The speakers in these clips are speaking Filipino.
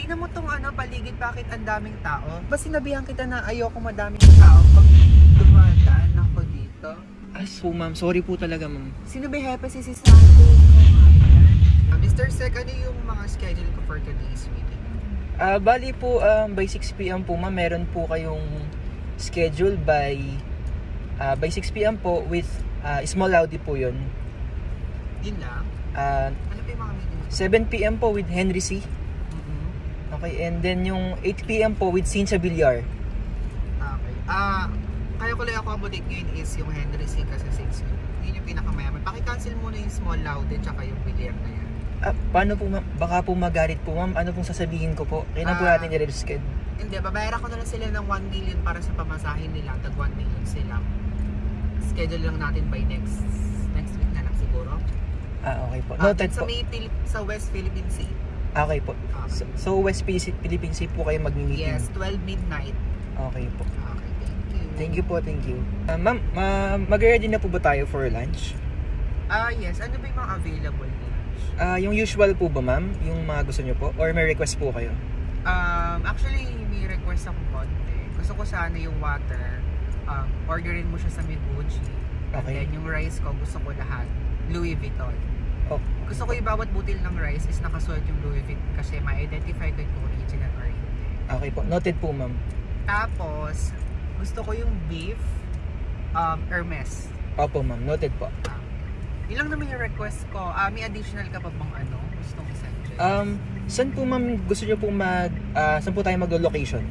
tingnan mo tong paligid, bakit ang daming tao? Ba sinabihan kita na ayoko madaming tao pag dumadaan ako dito? Ay po ma'am, sorry po talaga ma'am. Sino ba hepe si Sandy? Mr. Sec, ano yung mga schedule ko for today's meeting? Bali po, by 6 PM po ma'am, meron po kayong schedule by 6 PM po with small Audi po yun. Yun lang? Ano pa yung mga meeting? 7 PM po with Henry C. Okay, and then yung 8 PM po with Cynthia Villar. Okay. Kaya ko lang accommodate ngayon is yung Henry C kasi 6 yun yung pinakamayaman. Paki-cancel muna yung small Laude tsaka yung Villar na yan. Paano po ma'am? Baka po magalit po ma'am. Ano pong sasabihin ko po? Kailan po natin i-reschedule? Hindi, babayaran ko na lang sila ng 1 million para sa pamasahin nila. Tag 1 million sila. Schedule lang natin by next week na lang siguro. Okay po. Noted po. Sa West Philippine Sea. Okay po. Okay. So West Philippine Sea po kayo mag-meeting? Yes, 12 midnight. Okay po. Okay, thank you. Thank you po, thank you. Ma'am, mag-ready na po ba tayo for lunch? Yes. Ano ba yung mga available na lunch? Yung usual po ba ma'am? Yung mga gusto nyo po? Or may request po kayo? Actually, may request akong konti. Gusto ko sana yung water. Orderin mo siya sa Mibuchi. Okay. And then yung rice ko, gusto ko lahat Louis Vuitton. Oh. Gusto ko yung bawat butil ng rice is nakasuot yung Louis Vuitton kasi ma-identify ko yung original or hindi. Okay po. Noted po ma'am. Tapos, gusto ko yung beef Hermes. Opo ma'am. Noted po. Ilang naman yung request ko. May additional ka pa bang gustong i-suggest? Saan po ma'am gusto nyo pong saan po tayo mag-location?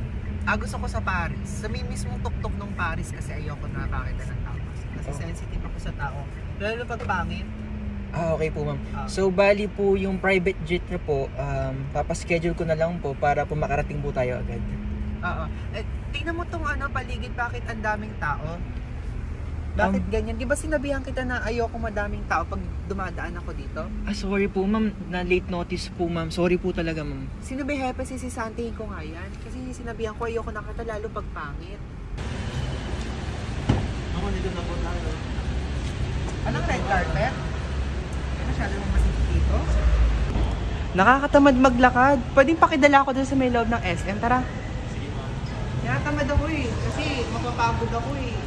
Gusto ko sa Paris. Sa may mismong tuktok ng Paris kasi ayoko na nakakita ng tao. Kasi sensitive ako sa tao. Lalo pag pangit. Okay po ma'am. So bali po yung private jet na po, papaschedule ko na lang po para po makarating po tayo agad. Oo. Tingnan mo tong paligid, bakit ang daming tao? Bakit ganyan? Di ba sinabihan kita na ayoko madaming tao pag dumadaan ako dito? Sorry po ma'am, na late notice po ma'am. Sorry po talaga ma'am. Sino ba hepe si Sandy ko nga yan? Kasi sinabihan ko ayoko nakita lalo pag pangit. Ako dito na po tayo. Anong red carpet? Masyado mong masipit dito. Nakakatamad maglakad. Pwedeng pakidala ako dun sa may loob ng SM. Tara. Sige ma'am. Nakatamad ako eh. Kasi mapapagod ako eh.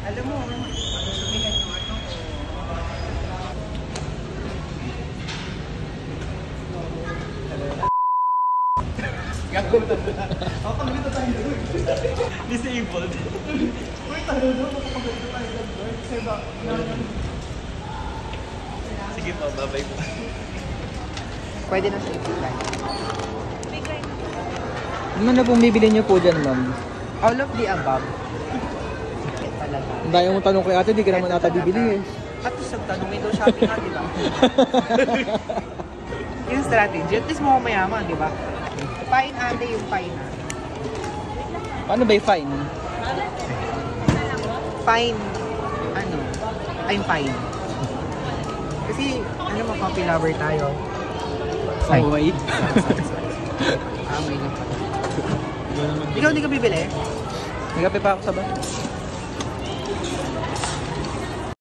Alam mo, sabihin yung Gagawin na doon. Ako pagdito tayo doon. Disabled. uy, talo doon. Makapagdito tayo doon. Kasi ba? Sige po, bye-bye po. Pwede na sa ipitay. Ano na pong bibili nyo po dyan ma'am? All of the above. Talaga. Ang daya mong tanong kay ate, di ka naman ata bibili eh. At sa tanong, window shopping nga, di ba? Yung strategy. At least mo mayaman, di ba? Fine ate yung fine ha. Paano ba yung fine? Fine. I'm fine. Kasi, mo, coffee lover tayo. Oh, wait. May lang pala. Ikaw hindi ka bibili? Nagkape pa ako sa ba?